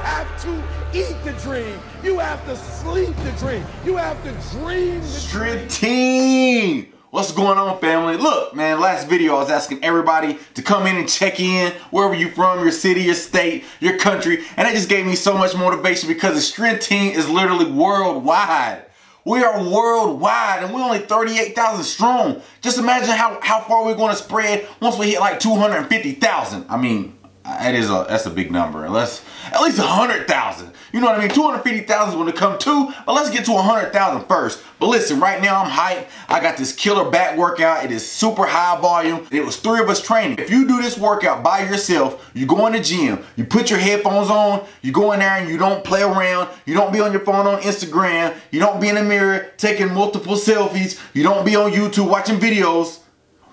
have to eat the dream. You have to sleep the dream. You have to dream the Strength team. What's going on, family? Look, man, last video I was asking everybody to come in and check in wherever you're from, your city, your state, your country, and that just gave me so much motivation because the strength team is literally worldwide. We are worldwide and we're only 38,000 strong. Just imagine how far we're going to spread once we hit like 250,000. I mean, that's a big number. Unless at least 100,000. You know what I mean? 250,000 is going to come too, but let's get to 100,000 first. But listen, right now I'm hyped. I got this killer back workout. It is super high volume. It was 3 of us training. If you do this workout by yourself, you go in the gym, you put your headphones on, you go in there and you don't play around, you don't be on your phone on Instagram, you don't be in the mirror taking multiple selfies, you don't be on YouTube watching videos.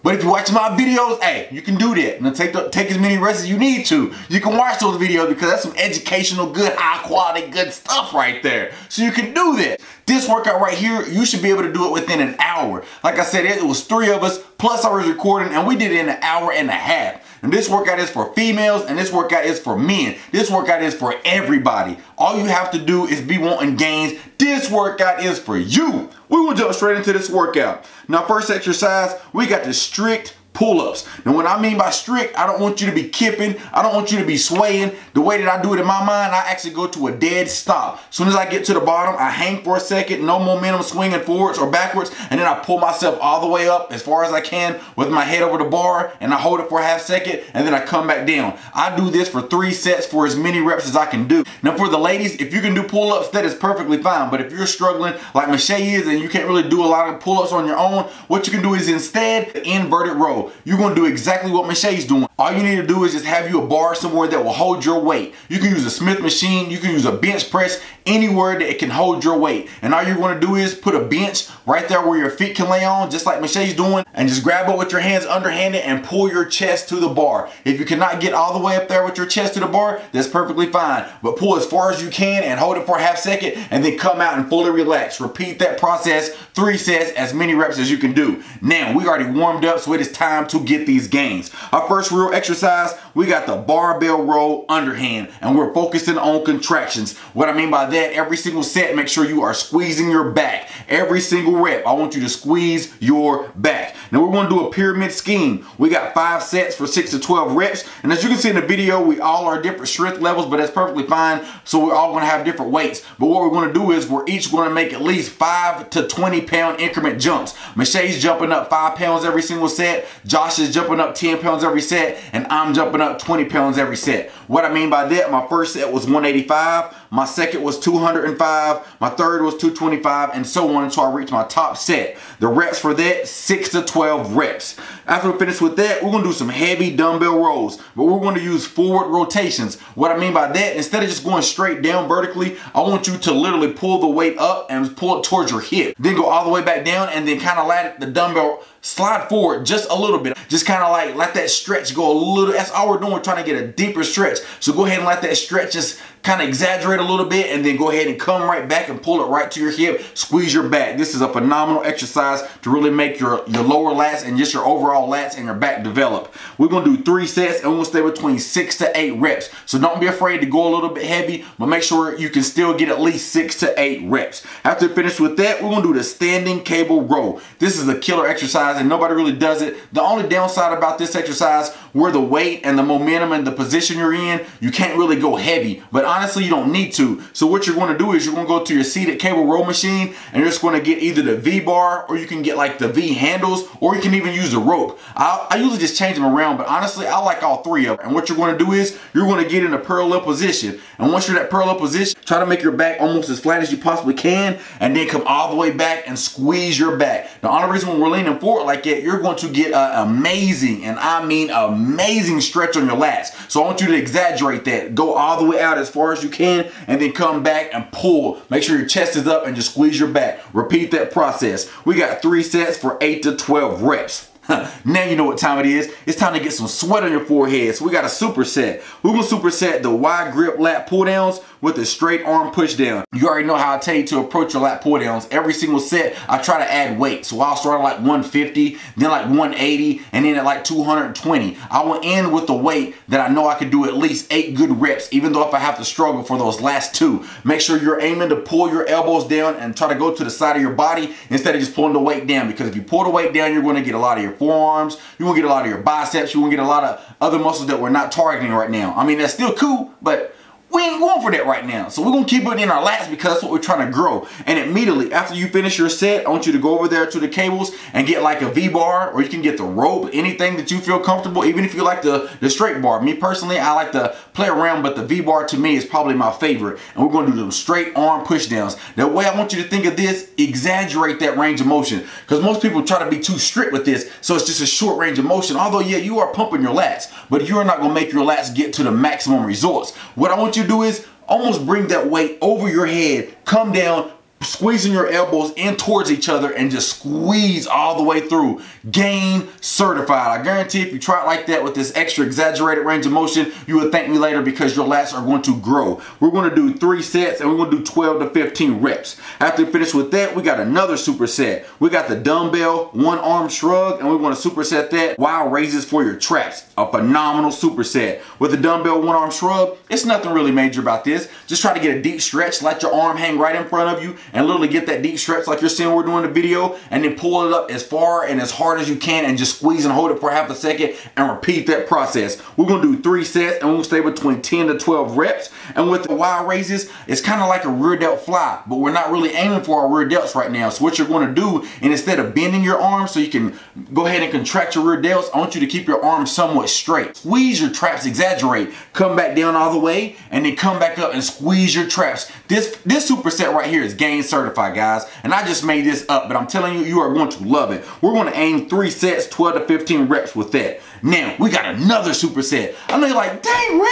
But if you watch my videos, hey, you can do that. And take as many rests as you need to. You can watch those videos because that's some educational, good, high quality, good stuff right there. So you can do that. This workout right here, you should be able to do it within an hour. Like I said, it was 3 of us, plus I was recording, and we did it in an hour and a half. And this workout is for females, and this workout is for men. This workout is for everybody. All you have to do is be wanting gains. This workout is for you. We will jump straight into this workout. Now, first exercise, we got the strict pull-ups. Now, what I mean by strict, I don't want you to be kipping. I don't want you to be swaying. The way that I do it in my mind, I actually go to a dead stop. As soon as I get to the bottom, I hang for a second, no momentum swinging forwards or backwards, and then I pull myself all the way up as far as I can with my head over the bar, and I hold it for a half second, and then I come back down. I do this for 3 sets for as many reps as I can do. Now, for the ladies, if you can do pull-ups, that is perfectly fine, but if you're struggling like Michelle is and you can't really do a lot of pull-ups on your own, what you can do is instead, inverted row. You're going to do exactly what Michelle's doing. All you need to do is just have you a bar somewhere that will hold your weight. You can use a Smith machine, you can use a bench press, anywhere that it can hold your weight. And all you're going to do is put a bench right there where your feet can lay on, just like Michelle's doing, and just grab it with your hands underhanded and pull your chest to the bar. If you cannot get all the way up there with your chest to the bar, that's perfectly fine. But pull as far as you can and hold it for a half second and then come out and fully relax. Repeat that process 3 sets, as many reps as you can do. Now, we already warmed up, so it is time to get these gains. Our first real exercise, we got the barbell row underhand, and we're focusing on contractions. What I mean by that, every single set, make sure you are squeezing your back. Every single rep, I want you to squeeze your back. Now we're going to do a pyramid scheme. We got 5 sets for 6 to 12 reps, and as you can see in the video, we all are different strength levels, but that's perfectly fine. So we're all going to have different weights. But what we're going to do is we're each going to make at least 5 to 20 pound increment jumps. Michelle's jumping up 5 pounds every single set. Josh is jumping up 10 pounds every set, and I'm jumping up 20 pounds every set. What I mean by that, my first set was 185, my second was 205, my third was 225, and so on until I reach my top set. The reps for that, 6 to 12 reps. After we finish with that, we're going to do some heavy dumbbell rows, but we're going to use forward rotations. What I mean by that, instead of just going straight down vertically, I want you to literally pull the weight up and pull it towards your hip. Then go all the way back down and then kind of let the dumbbell slide forward just a little bit. Just kind of like let that stretch go a little. That's all we're doing. We're trying to get a deeper stretch. So go ahead and let that stretch just kind of exaggerate a little bit, and then go ahead and come right back and pull it right to your hip. Squeeze your back. This is a phenomenal exercise to really make your lower lats and just your overall lats and your back develop. We're going to do 3 sets, and we're going to stay between 6 to 8 reps. So don't be afraid to go a little bit heavy, but make sure you can still get at least 6 to 8 reps. After we finish with that, we're going to do the standing cable row. This is a killer exercise, and nobody really does it. The only downside about this exercise, where the weight and the momentum and the position you're in, you can't really go heavy. But honestly, you don't need to. So what you're going to do is you're going to go to your seated cable row machine, and you're just going to get either the V bar, or you can get like the V handles, or you can even use the rope. I usually just change them around, but honestly, I like all 3 of them. And what you're going to do is you're going to get in a parallel position. And once you're in that parallel position, try to make your back almost as flat as you possibly can, and then come all the way back and squeeze your back. The only reason when we're leaning forward like that, you're going to get an amazing, and I mean amazing, stretch on your lats. So I want you to exaggerate that. Go all the way out as far as you can, and then come back and pull. Make sure your chest is up and just squeeze your back. Repeat that process. We got 3 sets for 8 to 12 reps. Now you know what time it is. It's time to get some sweat on your forehead. So we got a superset. We're gonna superset the Y Grip Lat Pulldowns with a straight arm pushdown. You already know how I tell you to approach your lat pulldowns. Every single set, I try to add weight. So I'll start at like 150, then like 180, and then at like 220. I will end with the weight that I know I could do at least 8 good reps, even though if I have to struggle for those last 2. Make sure you're aiming to pull your elbows down and try to go to the side of your body instead of just pulling the weight down, because if you pull the weight down, you're gonna get a lot of your forearms, you're gonna get a lot of your biceps, you're gonna get a lot of other muscles that we're not targeting right now. I mean, that's still cool, but we ain't going for that right now. So we're gonna keep it in our lats because that's what we're trying to grow. And immediately after you finish your set, I want you to go over there to the cables and get like a V-bar, or you can get the rope, anything that you feel comfortable, even if you like the straight bar. Me personally, I like to play around, but the V-bar to me is probably my favorite. And we're gonna do them straight arm pushdowns. The way I want you to think of this, exaggerate that range of motion. Because most people try to be too strict with this, so it's just a short range of motion. Although, yeah, you are pumping your lats, but you're not gonna make your lats get to the maximum results. What I want you to do is almost bring that weight over your head, come down, squeezing your elbows in towards each other and just squeeze all the way through. Gain certified. I guarantee if you try it like that with this extra exaggerated range of motion, you will thank me later because your lats are going to grow. We're going to do 3 sets and we're going to do 12 to 15 reps. After we finish with that, we got another superset. We got the Dumbbell One Arm Shrug, and we want to superset that Y Raises for your traps. A phenomenal superset. With the Dumbbell One Arm Shrug, it's nothing really major about this. Just try to get a deep stretch, let your arm hang right in front of you, and literally get that deep stretch like you're seeing we're doing the video, and then pull it up as far and as hard as you can and just squeeze and hold it for half a second and repeat that process. We're gonna do 3 sets and we'll stay between 10 to 12 reps. And with the Y Raises, it's kind of like a rear delt fly, but we're not really aiming for our rear delts right now. So what you're gonna do, and instead of bending your arms so you can go ahead and contract your rear delts, I want you to keep your arms somewhat straight. Squeeze your traps, exaggerate, come back down all the way, and then come back up and squeeze your traps. This superset right here is gain certified, guys, and I just made this up, but I'm telling you, you are going to love it. We're going to aim 3 sets, 12 to 15 reps with that. Now we got another superset. I know you're like, dang, real?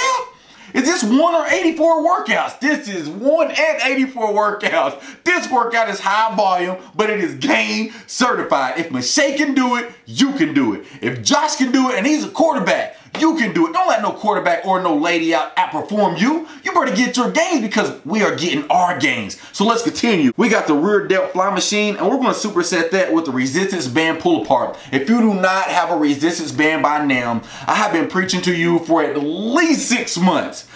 Is this 1 or 84 workouts? This is 1 and 84 workouts. This workout is high volume, but it is gain certified. If Michelle can do it, you can do it. If Josh can do it, and he's a quarterback, you can do it. Don't let no quarterback or no lady outperform you. You better get your gains because we are getting our gains. So let's continue. We got the rear delt fly machine, and we're going to superset that with the resistance band pull apart. If you do not have a resistance band by now, I have been preaching to you for at least 6 months.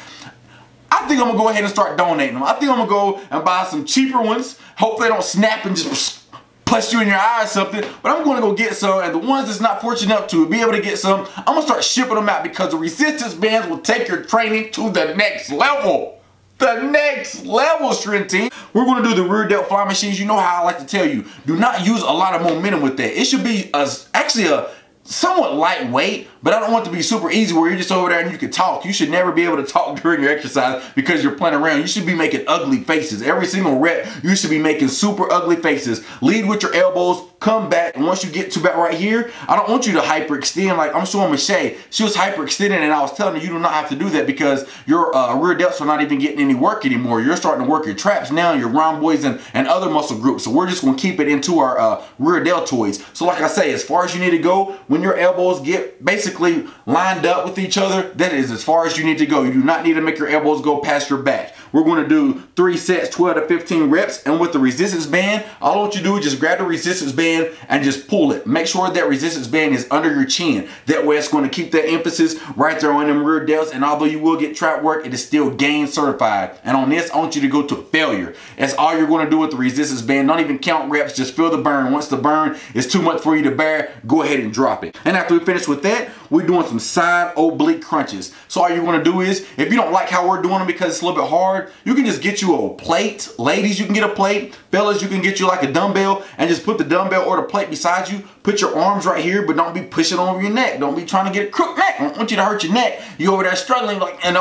I think I'm going to go ahead and start donating them. I think I'm going to go and buy some cheaper ones. Hope they don't snap and just punch you in your eye or something, but I'm going to go get some, and the ones that's not fortunate enough to be able to get some, I'm going to start shipping them out because the resistance bands will take your training to the next level. The next level, strength team. We're going to do the rear delt fly machines. You know how I like to tell you, do not use a lot of momentum with that. It should be actually a somewhat lightweight, but I don't want it to be super easy where you're just over there and you can talk. You should never be able to talk during your exercise because you're playing around. You should be making ugly faces. Every single rep, you should be making super ugly faces. Lead with your elbows, come back, and once you get to about right here, I don't want you to hyperextend like I'm showing Michelle. She was hyperextending, and I was telling her you do not have to do that because your rear delts are not even getting any work anymore. You're starting to work your traps now, your rhomboids and other muscle groups. So we're just going to keep it into our rear deltoids. So like I say, as far as you need to go, when your elbows get basically lined up with each other, that is as far as you need to go. You do not need to make your elbows go past your back. We're going to do 3 sets, 12 to 15 reps, and with the resistance band, all I want you to do is just grab the resistance band and just pull it. Make sure that resistance band is under your chin. That way it's going to keep that emphasis right there on them rear delts, and although you will get trap work, it is still gain certified. And on this, I want you to go to failure. That's all you're going to do with the resistance band. Don't even count reps, just feel the burn. Once the burn is too much for you to bear, go ahead and drop it. And after we finish with that, we're doing some side oblique crunches. So all you're going to do is, if you don't like how we're doing them because it's a little bit hard, you can just get you a plate. Ladies, you can get a plate. Fellas, you can get you like a dumbbell and just put the dumbbell or the plate beside you. Put your arms right here, but don't be pushing over your neck. Don't be trying to get a crook neck. I don't want you to hurt your neck. You over there struggling like, and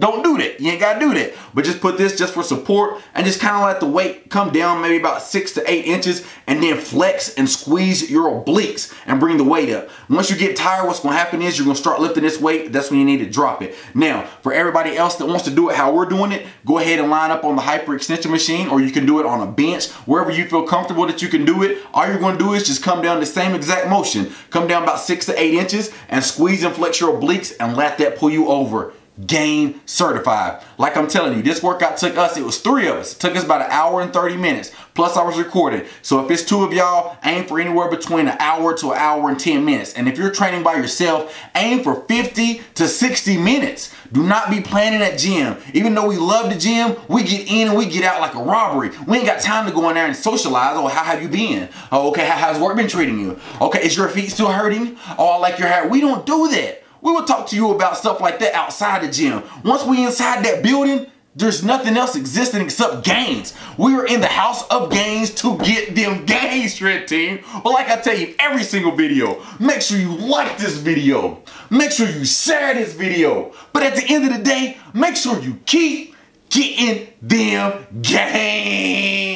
don't do that. You ain't got to do that. But just put this just for support and just kind of let the weight come down maybe about 6 to 8 inches, and then flex and squeeze your obliques and bring the weight up. Once you get tired, what's going to happen is you're going to start lifting this weight. That's when you need to drop it. Now, for everybody else that wants to do it how we're doing it, go ahead and line up on the hyperextension machine, or you can do it on a bench, wherever you feel comfortable that you can do it. All you're going to do is just come down the same same exact motion. Come down about 6 to 8 inches and squeeze and flex your obliques and let that pull you over. Gain certified. Like I'm telling you, this workout took us, it was 3 of us. It took us about 1 hour and 30 minutes. Plus I was recording. So if it's 2 of y'all, aim for anywhere between 1 hour to 1 hour and 10 minutes. And if you're training by yourself, aim for 50 to 60 minutes. Do not be planning at gym. Even though we love the gym, we get in and we get out like a robbery. We ain't got time to go in there and socialize. Oh, how have you been? Oh, okay, how's work been treating you? Okay, is your feet still hurting? Oh, I like your hair. We don't do that. We will talk to you about stuff like that outside the gym. Once we inside that building, there's nothing else existing except gains. We are in the house of gains to get them gains, strength team. But like I tell you in every single video, make sure you like this video. Make sure you share this video. But at the end of the day, make sure you keep getting them gains.